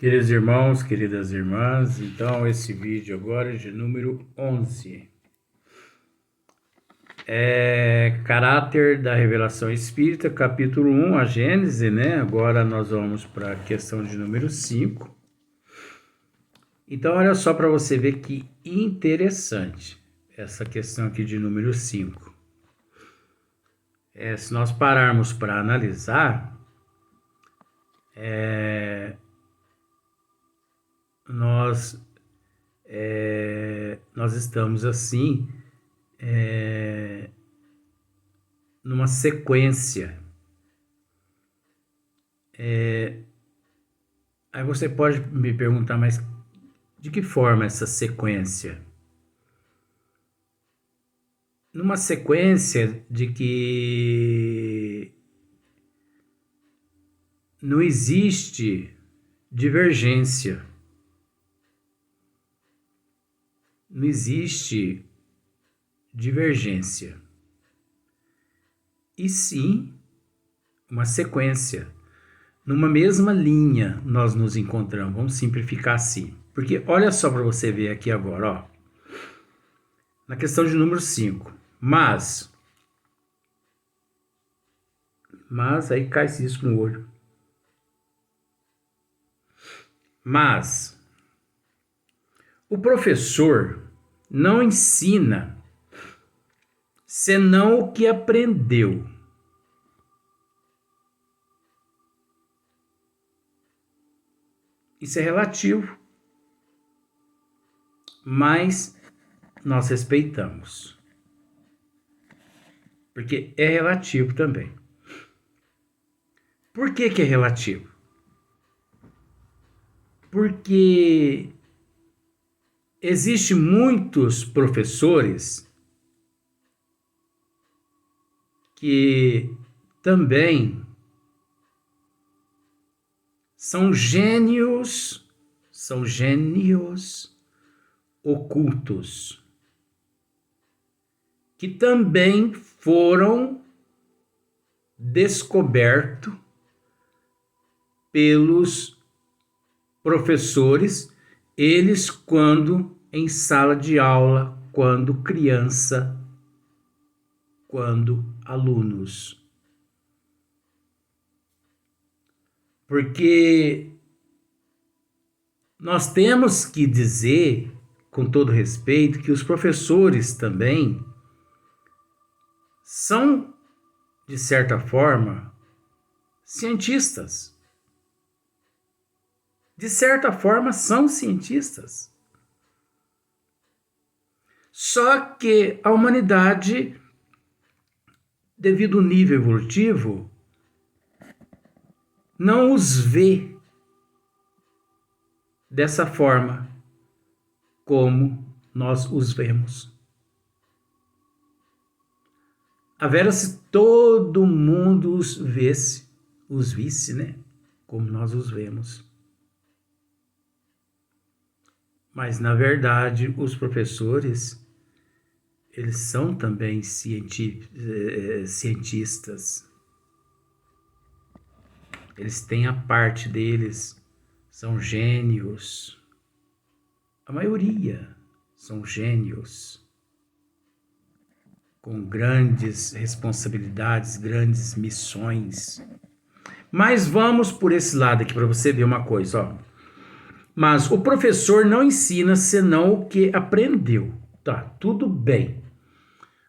Queridos irmãos, queridas irmãs, então esse vídeo agora é de número 11. Caráter da revelação espírita, capítulo 1, a Gênese, né? Agora nós vamos para a questão de número 5. Então, olha só para você ver que interessante essa questão aqui de número 5. Se nós pararmos para analisar, nós estamos assim numa sequência. Aí você pode me perguntar, mas de que forma essa sequência? Numa sequência de que não existe divergência. Não existe divergência. E sim, uma sequência. Numa mesma linha nós nos encontramos. Vamos simplificar assim. Porque olha só para você ver aqui agora, ó. Na questão de número 5. Mas aí cai isso no olho. Mas o professor não ensina senão o que aprendeu. Isso é relativo, mas nós respeitamos, porque é relativo também. Por que é relativo? Porque existem muitos professores que também são gênios ocultos, que também foram descobertos pelos professores, eles quando em sala de aula, quando criança, quando alunos. Porque nós temos que dizer, com todo respeito, que os professores também são, de certa forma, cientistas. De certa forma, são cientistas. Só que a humanidade, devido ao nível evolutivo, não os vê dessa forma como nós os vemos. A vera se todo mundo os visse, né? Como nós os vemos. Mas, na verdade, os professores, eles são também cientistas. Eles têm a parte deles, são gênios. A maioria são gênios, com grandes responsabilidades, grandes missões. Mas vamos por esse lado aqui para você ver uma coisa, ó. Mas o professor não ensina senão o que aprendeu. Tá, tudo bem.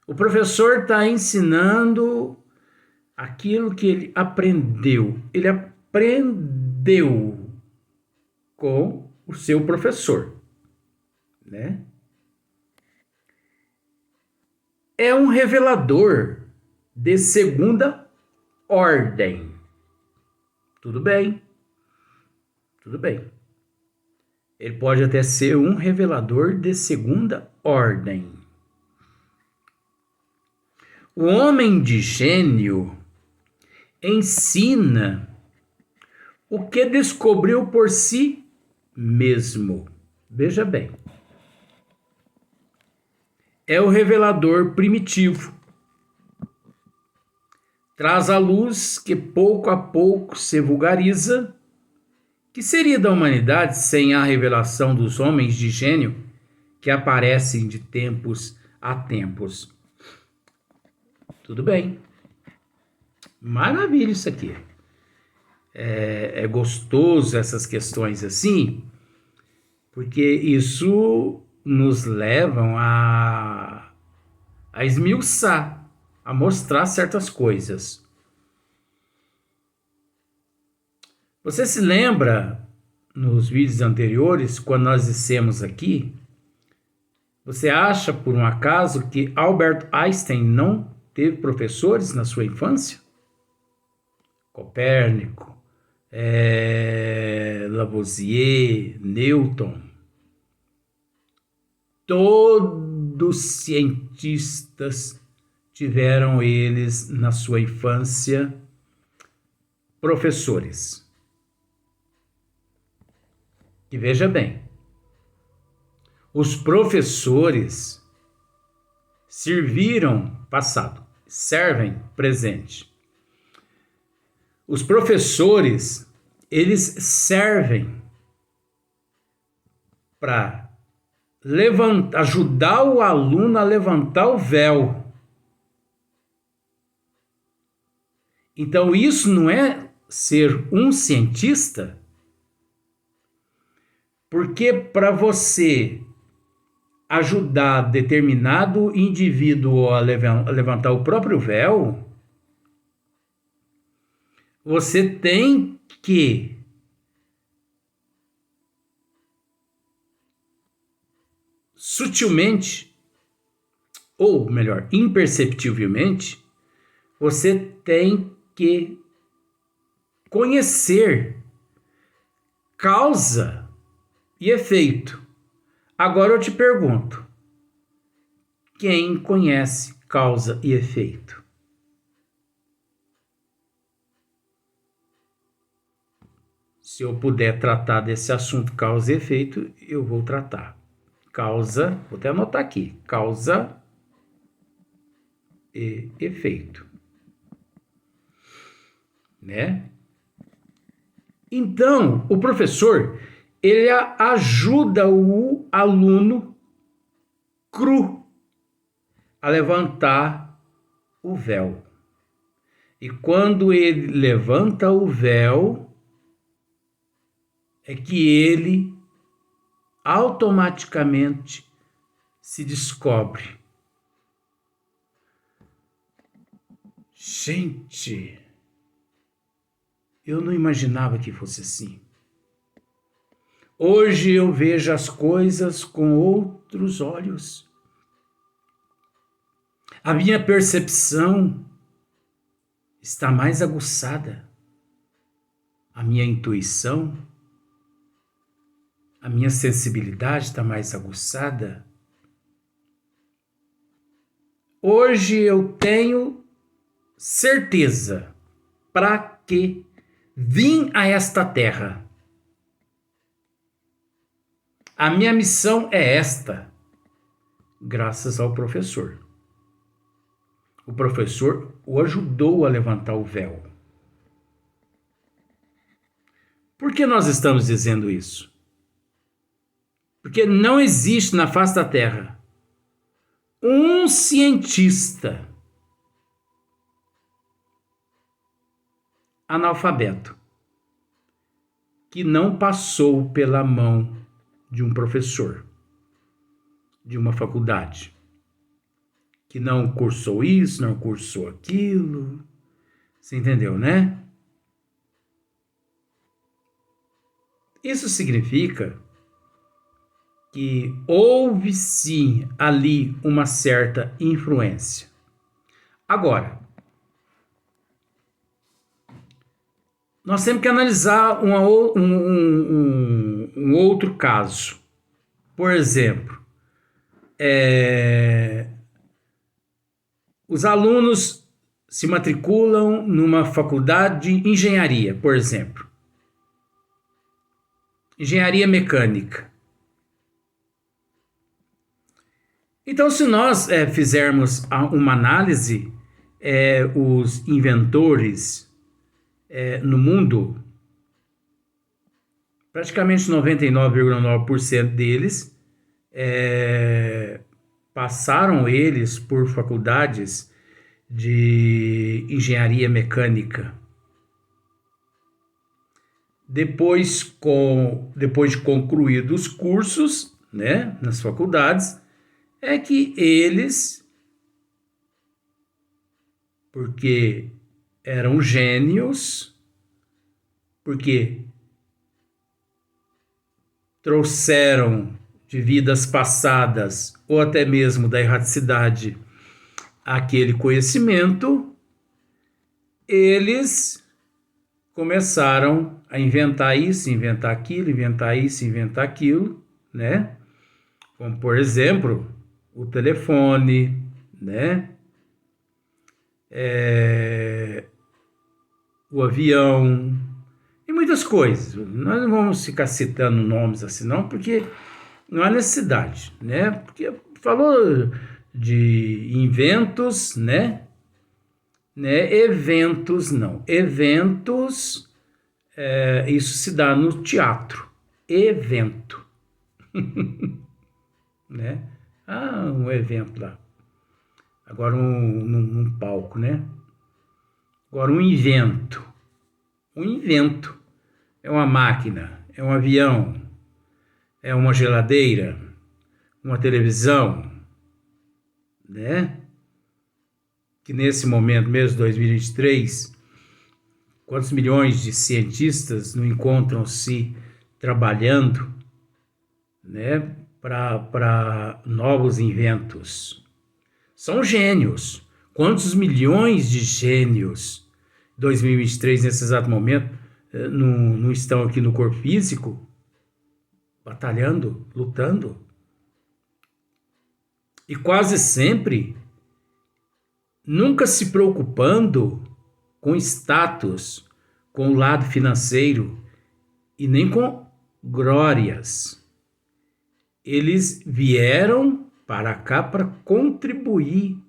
O professor está ensinando aquilo que ele aprendeu. Ele aprendeu com o seu professor, né? É um revelador de segunda ordem. Tudo bem. Tudo bem. Ele pode até ser um revelador de segunda ordem. O homem de gênio ensina o que descobriu por si mesmo. Veja bem. É o revelador primitivo. Traz a luz que pouco a pouco se vulgariza Que seria da humanidade sem a revelação dos homens de gênio que aparecem de tempos a tempos? Tudo bem. Maravilha isso aqui. É gostoso essas questões assim, porque isso nos levam a esmiuçar, a mostrar certas coisas. Você se lembra, nos vídeos anteriores, quando nós dissemos aqui, você acha por um acaso que Albert Einstein não teve professores na sua infância? Copérnico, Lavoisier, Newton, todos cientistas tiveram eles na sua infância professores. E veja bem, os professores serviram passado, servem presente. Os professores, eles servem para ajudar o aluno a levantar o véu. Então, isso não é ser um cientista, porque para você ajudar determinado indivíduo a levantar o próprio véu, você tem que sutilmente, ou melhor, imperceptivelmente, você tem que conhecer causa e efeito. Agora eu te pergunto, quem conhece causa e efeito? Se eu puder tratar desse assunto causa e efeito, eu vou tratar. Causa, vou até anotar aqui, causa e efeito. Né? Então, o professor, ele ajuda o aluno cru a levantar o véu. E quando ele levanta o véu, é que ele automaticamente se descobre. Gente, eu não imaginava que fosse assim. Hoje eu vejo as coisas com outros olhos. A minha percepção está mais aguçada. A minha intuição, a minha sensibilidade está mais aguçada. Hoje eu tenho certeza para que vim a esta terra. A minha missão é esta, graças ao professor. O professor o ajudou a levantar o véu. Por que nós estamos dizendo isso? Porque não existe na face da Terra um cientista analfabeto que não passou pela mão de um professor, de uma faculdade, que não cursou isso, não cursou aquilo. Você entendeu, né? Isso significa que houve sim ali uma certa influência. Agora, nós temos que analisar um outro caso. Por exemplo, os alunos se matriculam numa faculdade de engenharia, por exemplo. Engenharia mecânica. Então, se nós fizermos uma análise, os inventores no mundo, praticamente 99,9% deles passaram eles por faculdades de engenharia mecânica. Depois de concluídos os cursos, né, nas faculdades, é que eles, porque eram gênios, porque trouxeram de vidas passadas ou até mesmo da erraticidade aquele conhecimento, eles começaram a inventar isso, inventar aquilo, inventar isso, inventar aquilo, né? Como, por exemplo, o telefone, né? O avião e muitas coisas. Nós não vamos ficar citando nomes assim não, porque não há necessidade, né? Porque falou de inventos, né? Eventos não. Eventos, isso se dá no teatro. Evento, né? Um evento lá. Agora num palco, né? Agora um invento. Um invento é uma máquina, é um avião, é uma geladeira, uma televisão, né? Que nesse momento mesmo, 2023, quantos milhões de cientistas não encontram-se trabalhando, né, para novos inventos? São gênios. Quantos milhões de gênios 2023, nesse exato momento, não estão aqui no corpo físico, batalhando, lutando? E quase sempre nunca se preocupando com status, com o lado financeiro e nem com glórias. Eles vieram para cá para contribuir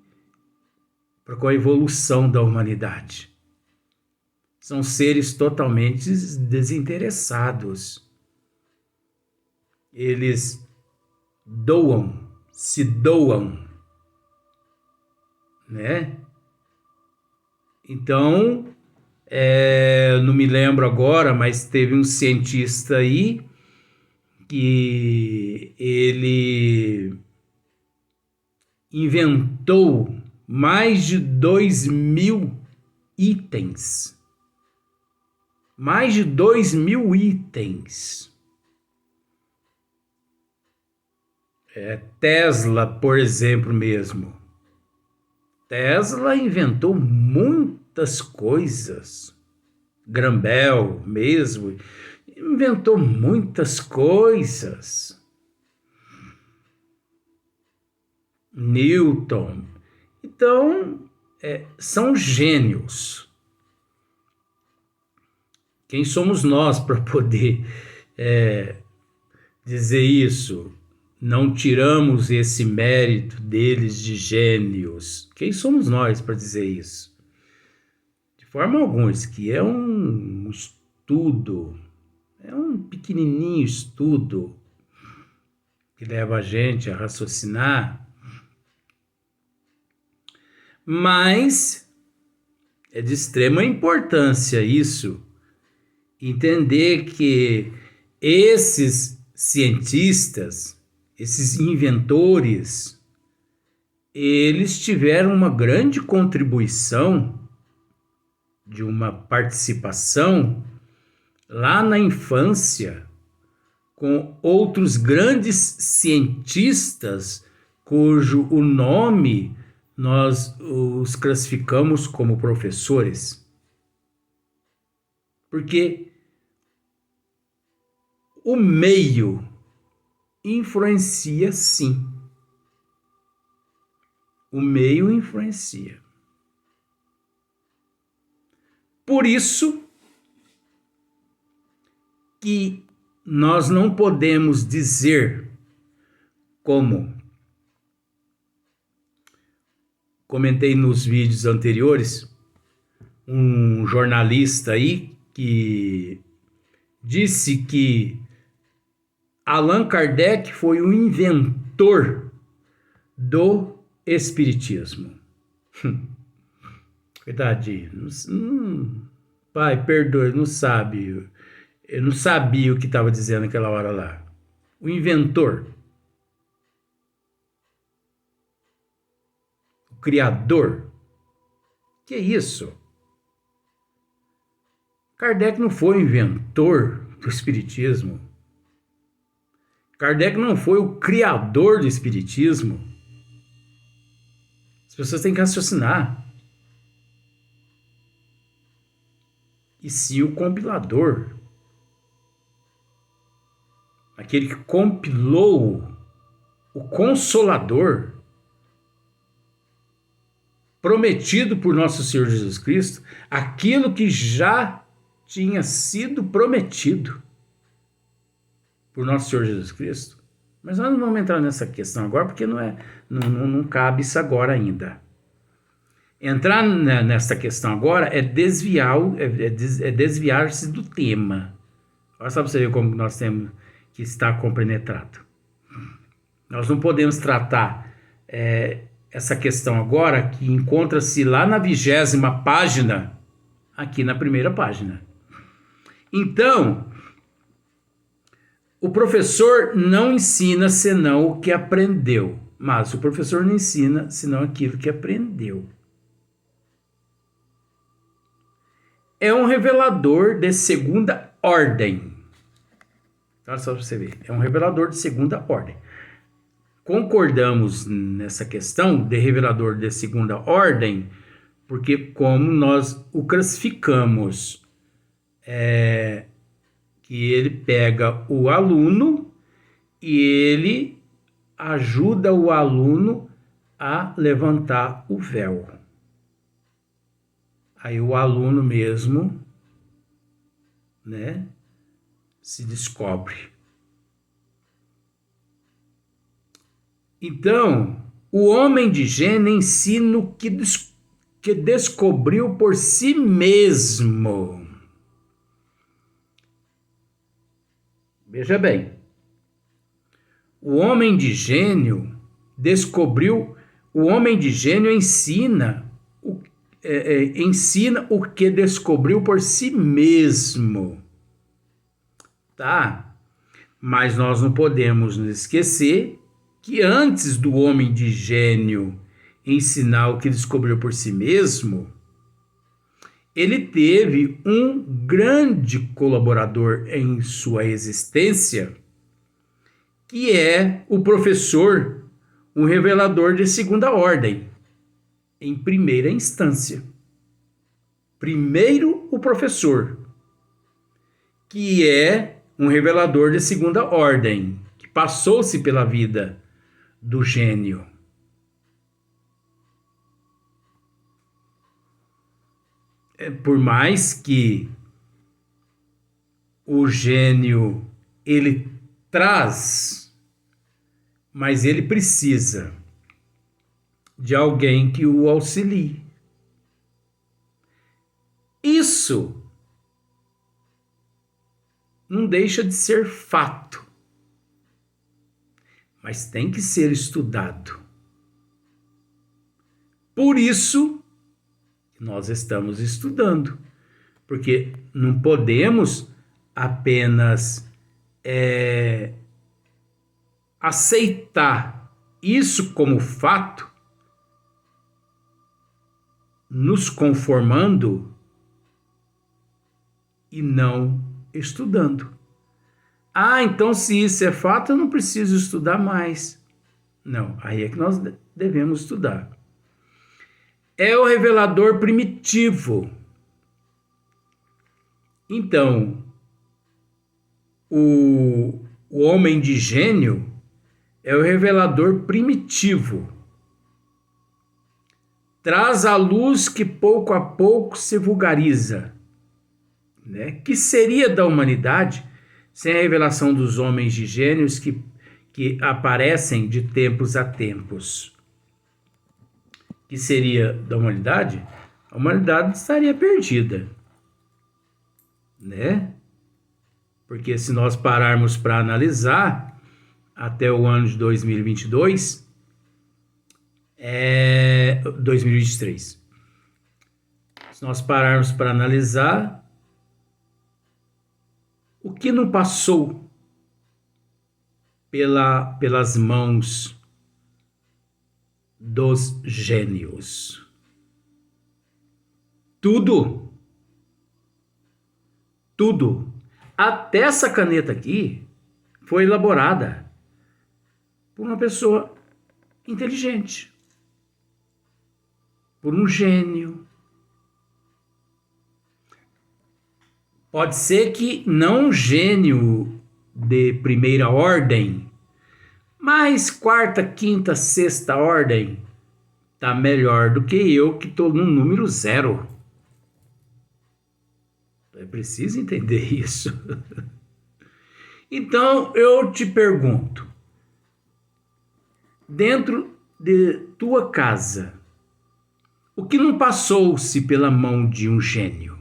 com a evolução da humanidade. São seres totalmente desinteressados. Eles doam, se doam, né? Então, não me lembro agora, mas teve um cientista aí que ele inventou mais de 2.000 itens. Mais de 2.000 itens. Tesla, por exemplo, mesmo. Tesla inventou muitas coisas. Graham Bell mesmo inventou muitas coisas. Newton. Então, são gênios. Quem somos nós para poder dizer isso? Não tiramos esse mérito deles de gênios. Quem somos nós para dizer isso? De forma alguma, isso que é um estudo, é um pequenininho estudo que leva a gente a raciocinar, mas é de extrema importância isso, entender que esses cientistas, esses inventores, eles tiveram uma grande contribuição de uma participação lá na infância com outros grandes cientistas cujo o nome nós os classificamos como professores. Porque o meio influencia, sim. O meio influencia. Por isso que nós não podemos dizer, como comentei nos vídeos anteriores, um jornalista aí que disse que Allan Kardec foi o inventor do espiritismo. Coitadinho. Pai, perdoe, não sabe. Eu não sabia o que estava dizendo naquela hora lá. O inventor. O criador. Que é isso? Kardec não foi o inventor do espiritismo. Kardec não foi o criador do espiritismo. As pessoas têm que raciocinar. E sim o compilador. Aquele que compilou, o Consolador, prometido por nosso Senhor Jesus Cristo, aquilo que já tinha sido prometido por nosso Senhor Jesus Cristo. Mas nós não vamos entrar nessa questão agora, porque não cabe isso agora ainda. Entrar nessa questão agora é desviar-se do tema. Olha só para você ver como nós temos que estar compenetrado. Nós não podemos tratar essa questão agora, que encontra-se lá na 20ª página, aqui na primeira página. Então, o professor não ensina senão o que aprendeu, mas o professor não ensina senão aquilo que aprendeu. É um revelador de segunda ordem. Olha só para você ver. É um revelador de segunda ordem. Concordamos nessa questão de revelador de segunda ordem, porque como nós o classificamos, que ele pega o aluno e ele ajuda o aluno a levantar o véu. Aí o aluno mesmo, né, se descobre. Então, o homem de gênio ensina o que descobriu por si mesmo. Veja bem, o homem de gênio ensina o que descobriu por si mesmo, tá? Mas nós não podemos nos esquecer que antes do homem de gênio ensinar o que descobriu por si mesmo, ele teve um grande colaborador em sua existência, que é o professor, um revelador de segunda ordem, em primeira instância. Primeiro o professor, que é um revelador de segunda ordem, que passou-se pela vida do gênio. Por mais que o gênio ele traz, mas ele precisa de alguém que o auxilie. Isso não deixa de ser fato, mas tem que ser estudado. Por isso, nós estamos estudando, porque não podemos apenas aceitar isso como fato, nos conformando e não estudando. Ah, então se isso é fato, eu não preciso estudar mais. Não, aí é que nós devemos estudar. É o revelador primitivo. Então, o homem de gênio é o revelador primitivo. Traz a luz que pouco a pouco se vulgariza, né? Que seria da humanidade sem a revelação dos homens de gênios que aparecem de tempos a tempos? Que seria da humanidade? A humanidade estaria perdida, né? Porque se nós pararmos para analisar, até o ano de 2022, 2023. Se nós pararmos para analisar, o que não passou pelas mãos dos gênios? Tudo. Tudo. Até essa caneta aqui foi elaborada por uma pessoa inteligente, por um gênio. Pode ser que não um gênio de primeira ordem, mas quarta, quinta, sexta ordem tá melhor do que eu, que estou no número 0. É preciso entender isso. Então eu te pergunto, dentro de tua casa, o que não passou-se pela mão de um gênio?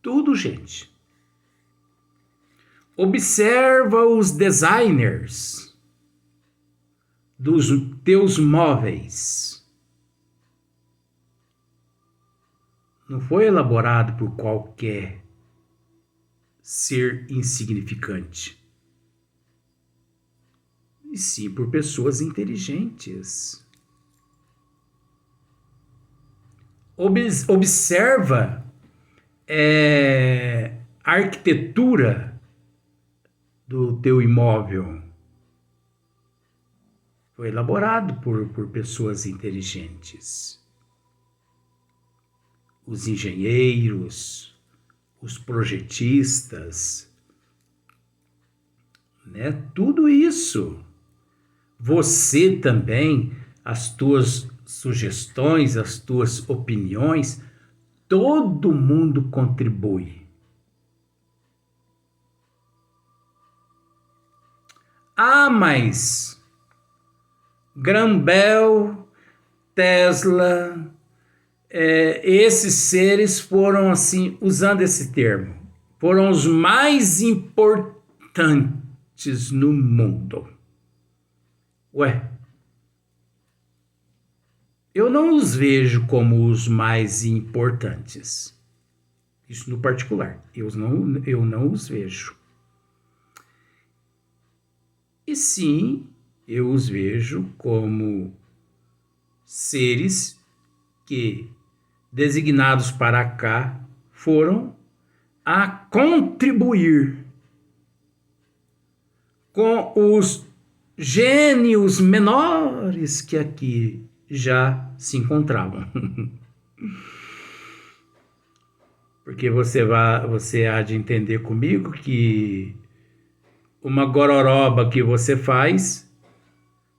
Tudo, gente. Observa os designers dos teus móveis. Não foi elaborado por qualquer ser insignificante, e sim por pessoas inteligentes. Observa a arquitetura do teu imóvel. Foi elaborado por pessoas inteligentes. Os engenheiros, os projetistas, né? Tudo isso. Você também, as tuas sugestões, as tuas opiniões, todo mundo contribui. Ah, mas Graham Bell, Tesla, esses seres foram, assim, usando esse termo, foram os mais importantes no mundo. Ué, eu não os vejo como os mais importantes. Isso no particular, eu não os vejo. E sim, eu os vejo como seres que, designados para cá, foram a contribuir com os gênios menores que aqui já se encontravam. Porque você há de entender comigo que uma gororoba que você faz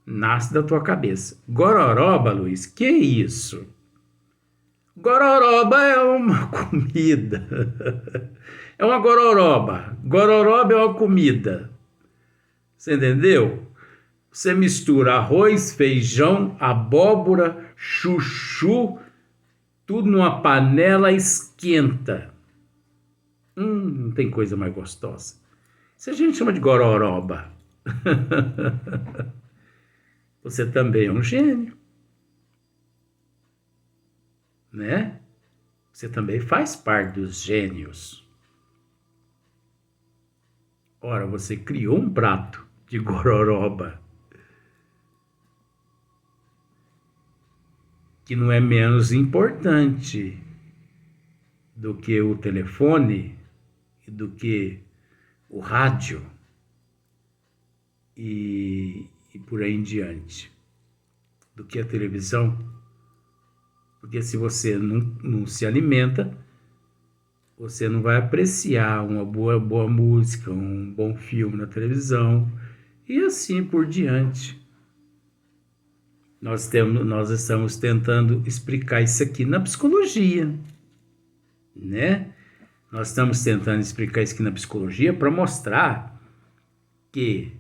nasce da tua cabeça. Gororoba, Luiz, que isso? Gororoba é uma comida. É uma gororoba. Gororoba é uma comida. Você entendeu? Você mistura arroz, feijão, abóbora, chuchu, tudo numa panela, esquenta. Não tem coisa mais gostosa. Isso a gente chama de gororoba. Você também é um gênio, né? Você também faz parte dos gênios. Ora, você criou um prato de gororoba que não é menos importante do que o telefone e do que o rádio e por aí em diante, do que a televisão. Porque se você não se alimenta, você não vai apreciar uma boa música, um bom filme na televisão e assim por diante. Nós estamos tentando explicar isso aqui na psicologia, né? Nós estamos tentando explicar isso aqui na psicologia para mostrar que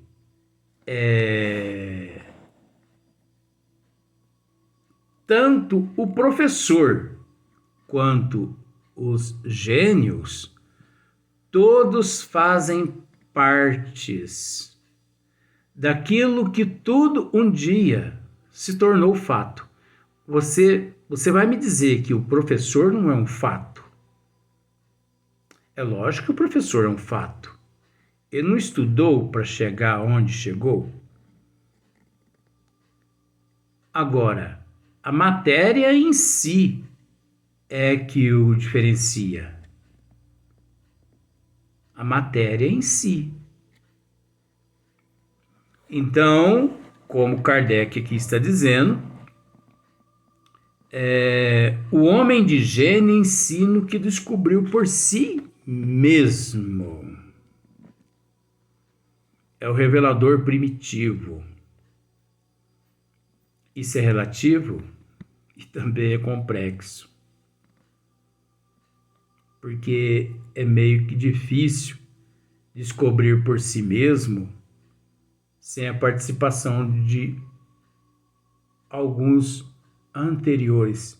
tanto o professor quanto os gênios, Todos fazem partes daquilo que tudo um dia se tornou fato. Você vai me dizer que o professor não é um fato? É lógico que o professor é um fato. Ele não estudou para chegar onde chegou? Agora, a matéria em si é que o diferencia. A matéria em si. Então, como Kardec aqui está dizendo, o homem de gênio ensina o que descobriu por si mesmo. É o revelador primitivo. Isso é relativo e também é complexo. Porque é meio que difícil descobrir por si mesmo sem a participação de alguns anteriores,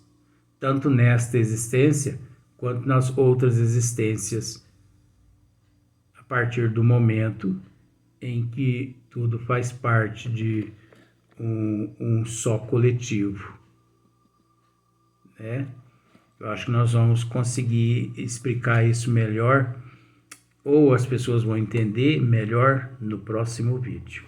tanto nesta existência quanto nas outras existências, a partir do momento em que tudo faz parte de um só coletivo, né? Eu acho que nós vamos conseguir explicar isso melhor, ou as pessoas vão entender melhor no próximo vídeo.